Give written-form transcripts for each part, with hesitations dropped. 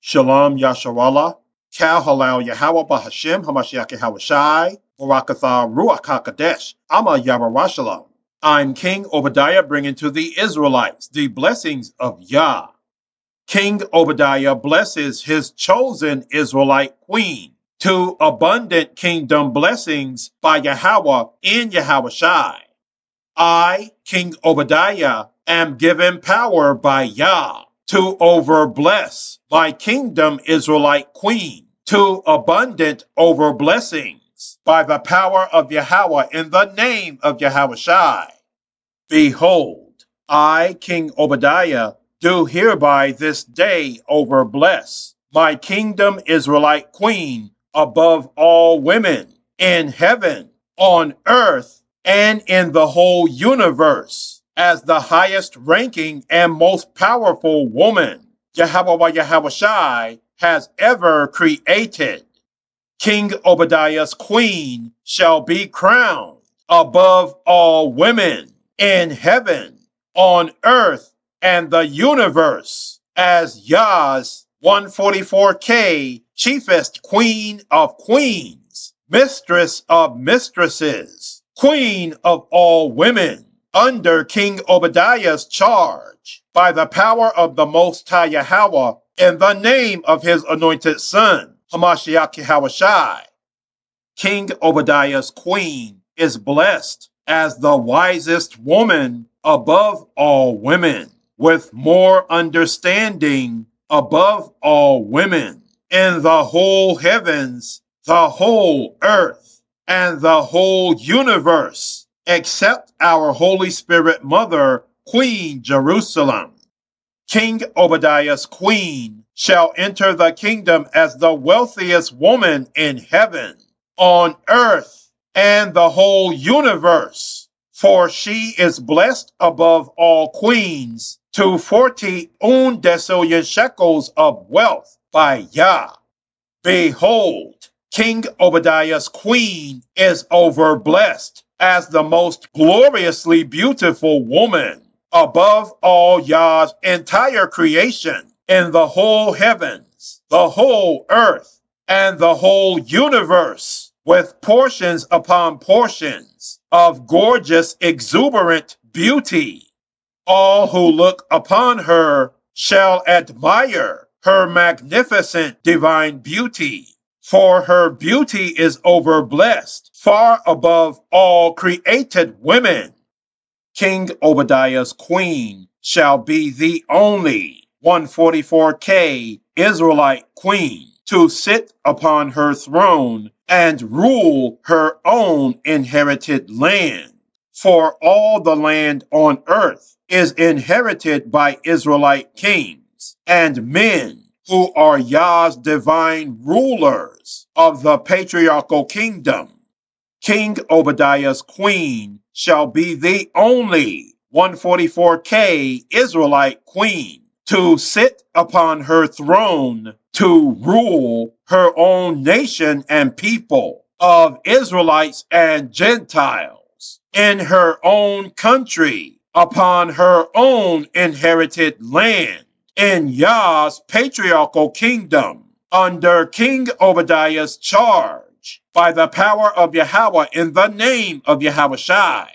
Shalom Yasharallah, Kal Halal Yahawah Bahashem Hamashiach Yahawashi, Barakatha Ruach HaKadesh, Ama Yahawashi. I'm King Obadyah bringing to the Israelites the blessings of Yah. King Obadyah blesses his chosen Israelite queen to abundant kingdom blessings by Yahawah in Yahawashi. I, King Obadyah, am given power by Yah to overbless my kingdom Israelite queen to abundant overblessings by the power of Yahawah in the name of Yahawashi. Behold, I, King Obadyah, do hereby this day overbless my kingdom Israelite queen above all women in heaven, on earth, and in the whole universe as the highest ranking and most powerful woman Yahawah Yahawashi has ever created. King Obadyah's queen shall be crowned above all women in heaven, on earth, and the universe as Yah's 144K chiefest queen of queens, mistress of mistresses, queen of all women, under King Obadyah's charge, by the power of the Most High Yahawah, in the name of his anointed son, Hamashiach Yahawashi. King Obadyah's queen is blessed as the wisest woman above all women, with more understanding above all women, in the whole heavens, the whole earth, and the whole universe, except our Holy Spirit Mother, Queen Jerusalem. King Obadyah's queen shall enter the kingdom as the wealthiest woman in heaven, on earth, and the whole universe, for she is blessed above all queens to 40 decillion shekels of wealth by Yah. Behold, King Obadyah's queen is overblessed as the most gloriously beautiful woman above all Yah's entire creation in the whole heavens, the whole earth, and the whole universe, with portions upon portions of gorgeous, exuberant beauty. All who look upon her shall admire her magnificent divine beauty, for her beauty is overblessed, far above all created women. King Obadyah's queen shall be the only 144K Israelite queen to sit upon her throne and rule her own inherited land. For all the land on earth is inherited by Israelite kings and men who are Yah's divine rulers of the patriarchal kingdom. King Obadyah's queen shall be the only 144K Israelite queen to sit upon her throne to rule her own nation and people of Israelites and Gentiles in her own country, upon her own inherited land, in Yah's patriarchal kingdom, under King Obadyah's charge, by the power of Yahawah in the name of Yahawashi.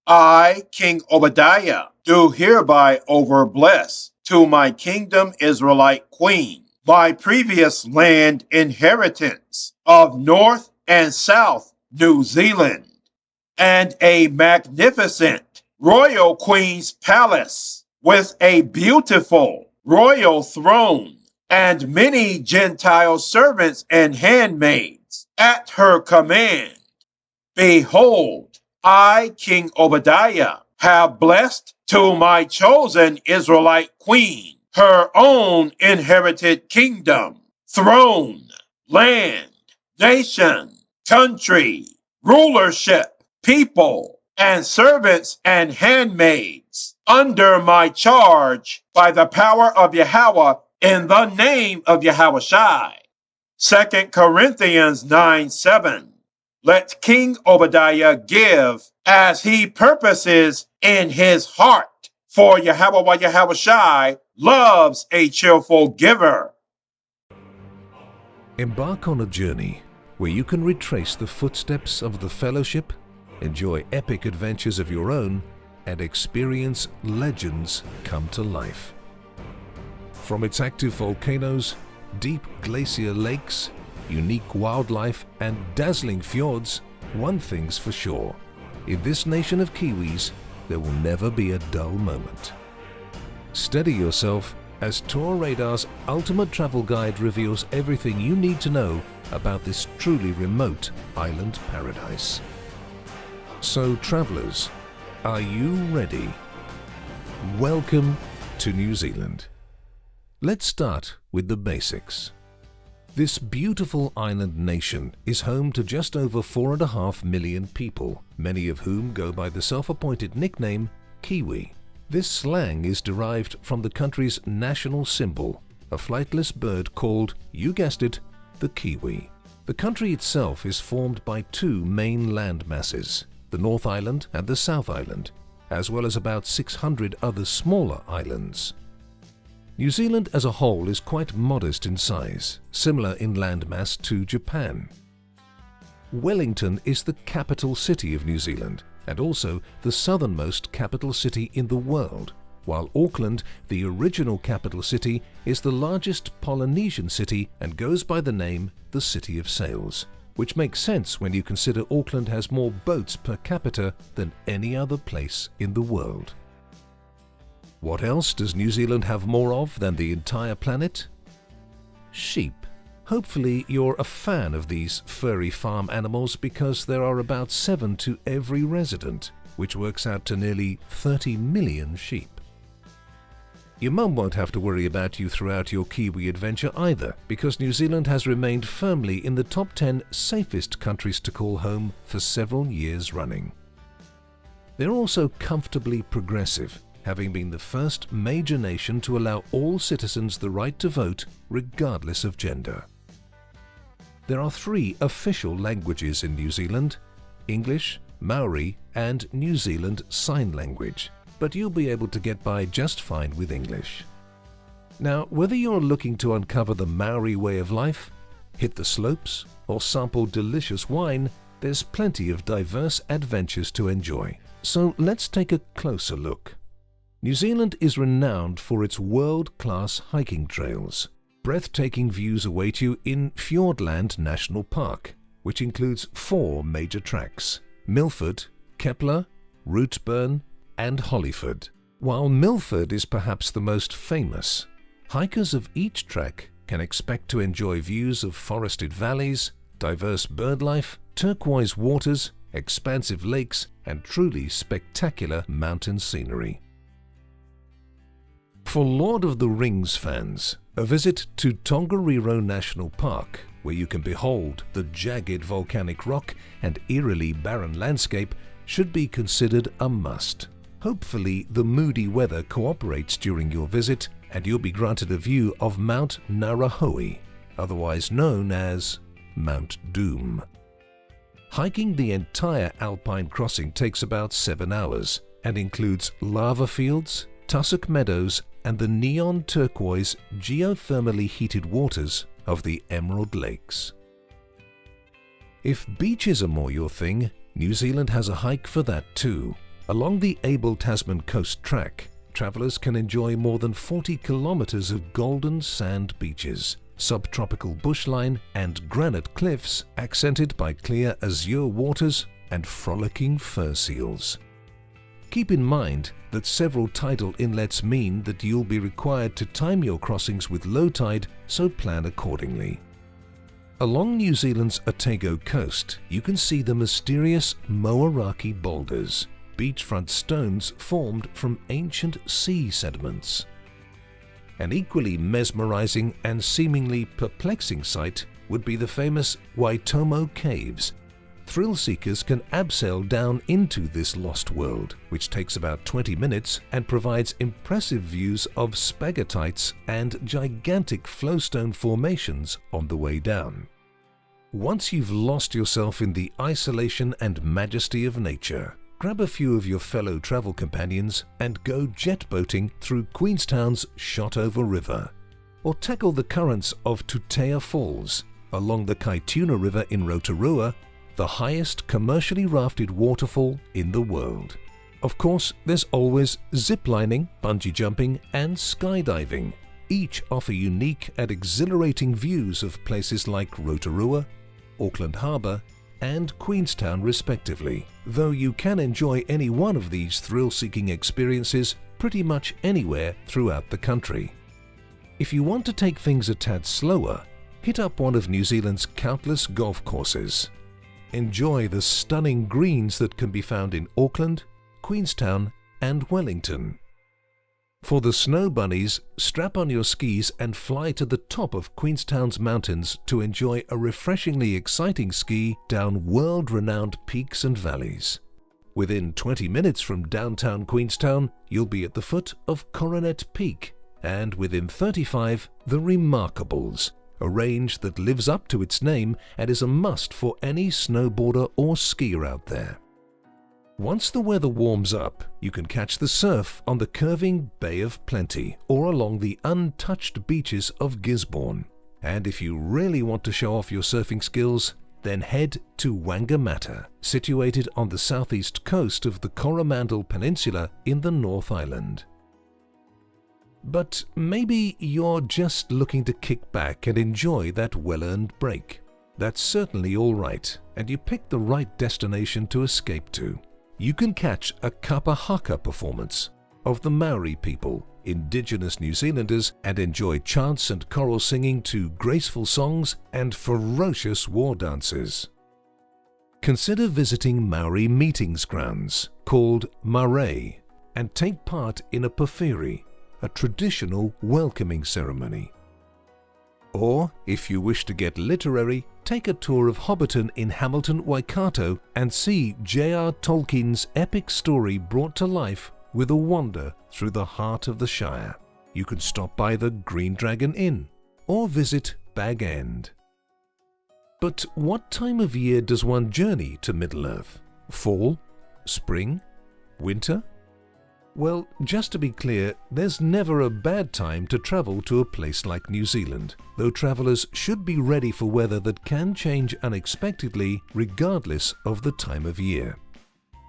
I, King Obadyah, do hereby overbless to my kingdom Israelite queen my previous land inheritance of North and South New Zealand, and a magnificent royal queen's palace with a beautiful royal throne and many Gentile servants and handmaids at her command. Behold, I, King Obadyah, have blessed to my chosen Israelite queen her own inherited kingdom, throne, land, nation, country, rulership, people, and servants and handmaids under my charge by the power of Yahawah in the name of Yahawashi. 2 Corinthians 9:7. Let King Obadyah give as he purposes in his heart, for Yahawah Yahawashi loves a cheerful giver. Embark on a journey where you can retrace the footsteps of the Fellowship, enjoy epic adventures of your own, and experience legends come to life. From its active volcanoes, deep glacier lakes, unique wildlife, and dazzling fjords, one thing's for sure: in this nation of Kiwis, there will never be a dull moment. Steady yourself as Tour Radar's ultimate travel guide reveals everything you need to know about this truly remote island paradise. So travelers, are you ready? Welcome to New Zealand. Let's start with the basics. This beautiful island nation is home to just over 4.5 million people, many of whom go by the self-appointed nickname Kiwi. This slang is derived from the country's national symbol, a flightless bird called, you guessed it, the kiwi. The country itself is formed by two main land masses, the North Island and the South Island, as well as about 600 other smaller islands. New Zealand as a whole is quite modest in size, similar in landmass to Japan. Wellington is the capital city of New Zealand and also the southernmost capital city in the world, while Auckland, the original capital city, is the largest Polynesian city and goes by the name the City of Sails, which makes sense when you consider Auckland has more boats per capita than any other place in the world. What else does New Zealand have more of than the entire planet? Sheep. Hopefully you're a fan of these furry farm animals because there are about 7 to every resident, which works out to nearly 30 million sheep. Your mum won't have to worry about you throughout your Kiwi adventure either, because New Zealand has remained firmly in the top 10 safest countries to call home for several years running. They're also comfortably progressive, having been the first major nation to allow all citizens the right to vote regardless of gender. There are 3 official languages in New Zealand: English, Maori, and New Zealand Sign Language, but you'll be able to get by just fine with English. Now, whether you're looking to uncover the Maori way of life, hit the slopes, or sample delicious wine, there's plenty of diverse adventures to enjoy. So let's take a closer look. New Zealand is renowned for its world-class hiking trails. Breathtaking views await you in Fiordland National Park, which includes 4 major tracks: Milford, Kepler, Routeburn, and Hollyford. While Milford is perhaps the most famous, hikers of each track can expect to enjoy views of forested valleys, diverse birdlife, turquoise waters, expansive lakes, and truly spectacular mountain scenery. For Lord of the Rings fans, a visit to Tongariro National Park, where you can behold the jagged volcanic rock and eerily barren landscape, should be considered a must. Hopefully the moody weather cooperates during your visit and you'll be granted a view of Mount Narahoe, otherwise known as Mount Doom. Hiking the entire alpine crossing takes about 7 hours and includes lava fields, tussock meadows, and the neon turquoise geothermally heated waters of the Emerald Lakes. If beaches are more your thing, New Zealand has a hike for that too. Along the Abel Tasman Coast Track, travelers can enjoy more than 40 kilometers of golden sand beaches, subtropical bushline, and granite cliffs accented by clear azure waters and frolicking fur seals. Keep in mind that several tidal inlets mean that you'll be required to time your crossings with low tide, so plan accordingly. Along New Zealand's Otago coast, you can see the mysterious Moeraki boulders, beachfront stones formed from ancient sea sediments. An equally mesmerizing and seemingly perplexing sight would be the famous Waitomo Caves. Thrill seekers can abseil down into this lost world, which takes about 20 minutes and provides impressive views of spaghettites and gigantic flowstone formations on the way down. Once you've lost yourself in the isolation and majesty of nature, grab a few of your fellow travel companions and go jet boating through Queenstown's Shotover River, or tackle the currents of Tutea Falls, along the Kaituna River in Rotorua, the highest commercially rafted waterfall in the world. Of course, there's always ziplining, bungee jumping, and skydiving. Each offer unique and exhilarating views of places like Rotorua, Auckland Harbour, and Queenstown respectively, though you can enjoy any one of these thrill-seeking experiences pretty much anywhere throughout the country. If you want to take things a tad slower, hit up one of New Zealand's countless golf courses. Enjoy the stunning greens that can be found in Auckland, Queenstown, and Wellington. For the snow bunnies, strap on your skis and fly to the top of Queenstown's mountains to enjoy a refreshingly exciting ski down world-renowned peaks and valleys. Within 20 minutes from downtown Queenstown, you'll be at the foot of Coronet Peak, and within 35, the Remarkables, a range that lives up to its name and is a must for any snowboarder or skier out there. Once the weather warms up, you can catch the surf on the curving Bay of Plenty or along the untouched beaches of Gisborne. And if you really want to show off your surfing skills, then head to Wangamatta, situated on the southeast coast of the Coromandel Peninsula in the North Island. But maybe you're just looking to kick back and enjoy that well-earned break. That's certainly all right, and you picked the right destination to escape to. You can catch a kapa haka performance of the Maori people, indigenous New Zealanders, and enjoy chants and choral singing to graceful songs and ferocious war dances. Consider visiting Maori meetings grounds called marae and take part in a pawhiri, a traditional welcoming ceremony. Or, if you wish to get literary, take a tour of Hobbiton in Hamilton, Waikato and see J.R. Tolkien's epic story brought to life with a wander through the heart of the Shire. You can stop by the Green Dragon Inn or visit Bag End. But what time of year does one journey to Middle-earth? Fall? Spring? Winter? Well, just to be clear, there's never a bad time to travel to a place like New Zealand, though travellers should be ready for weather that can change unexpectedly regardless of the time of year.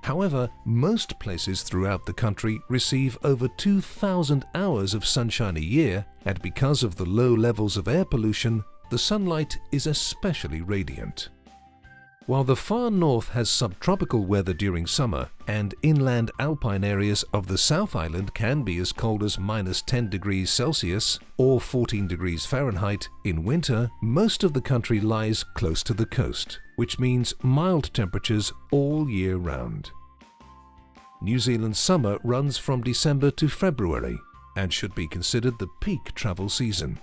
However, most places throughout the country receive over 2,000 hours of sunshine a year, and because of the low levels of air pollution, the sunlight is especially radiant. While the far north has subtropical weather during summer, and inland alpine areas of the South Island can be as cold as -10 degrees Celsius or 14 degrees Fahrenheit in winter, most of the country lies close to the coast, which means mild temperatures all year round. New Zealand's summer runs from December to February and should be considered the peak travel season.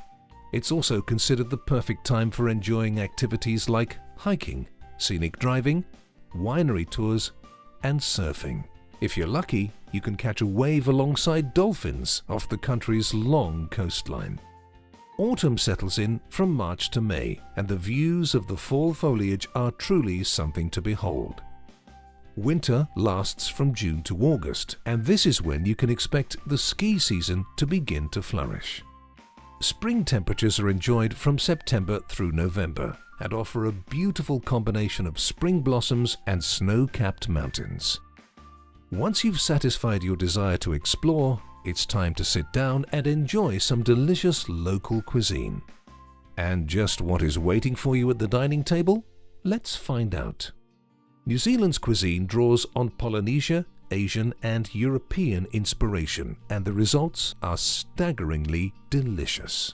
It's also considered the perfect time for enjoying activities like hiking, scenic driving, winery tours, and surfing. If you're lucky, you can catch a wave alongside dolphins off the country's long coastline. Autumn settles in from March to May, and the views of the fall foliage are truly something to behold. Winter lasts from June to August, and this is when you can expect the ski season to begin to flourish. Spring temperatures are enjoyed from September through November, and offer a beautiful combination of spring blossoms and snow-capped mountains. Once you've satisfied your desire to explore, it's time to sit down and enjoy some delicious local cuisine. And just what is waiting for you at the dining table? Let's find out. New Zealand's cuisine draws on Polynesia, Asian, and European inspiration, and the results are staggeringly delicious.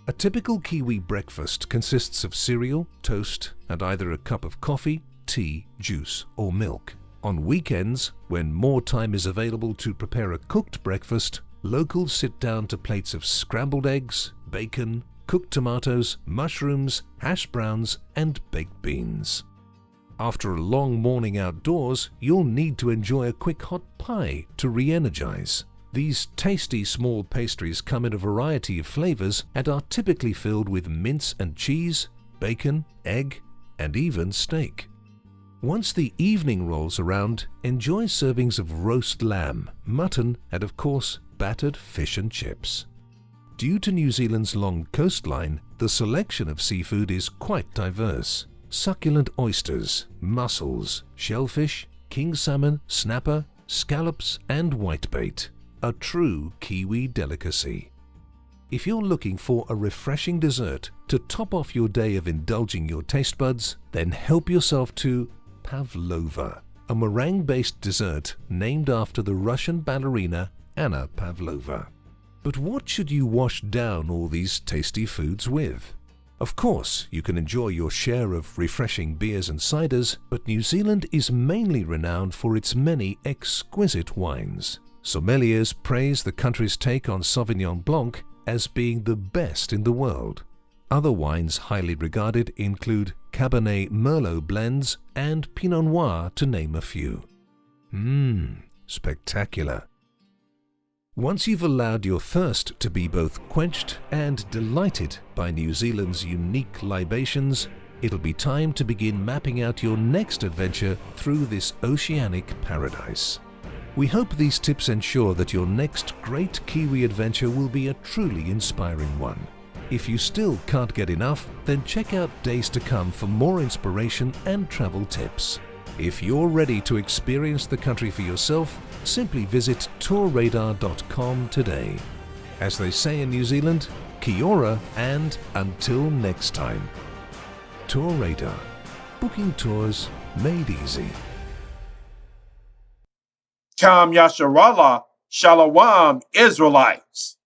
A typical Kiwi breakfast consists of cereal, toast, and either a cup of coffee, tea, juice, or milk. On weekends, when more time is available to prepare a cooked breakfast, locals sit down to plates of scrambled eggs, bacon, cooked tomatoes, mushrooms, hash browns, and baked beans. After a long morning outdoors, you'll need to enjoy a quick hot pie to re-energize. These tasty small pastries come in a variety of flavors and are typically filled with mince and cheese, bacon, egg, and even steak. Once the evening rolls around, enjoy servings of roast lamb, mutton, and of course, battered fish and chips. due to New Zealand's long coastline, the selection of seafood is quite diverse. Succulent oysters, mussels, shellfish, king salmon, snapper, scallops and whitebait. A true Kiwi delicacy. If you're looking for a refreshing dessert to top off your day of indulging your taste buds, then help yourself to pavlova, a meringue-based dessert named after the Russian ballerina Anna Pavlova. But what should you wash down all these tasty foods with? Of course, you can enjoy your share of refreshing beers and ciders, but New Zealand is mainly renowned for its many exquisite wines. Sommeliers praise the country's take on Sauvignon Blanc as being the best in the world. Other wines highly regarded include Cabernet Merlot blends and Pinot Noir, to name a few. Spectacular. Once you've allowed your thirst to be both quenched and delighted by New Zealand's unique libations, it'll be time to begin mapping out your next adventure through this oceanic paradise. We hope these tips ensure that your next great Kiwi adventure will be a truly inspiring one. If you still can't get enough, then check out Days to Come for more inspiration and travel tips. If you're ready to experience the country for yourself, simply visit tourradar.com today. As they say in New Zealand, kia ora and until next time. Tour Radar, booking tours made easy. Kam Yasharallah, Shalom, Israelites.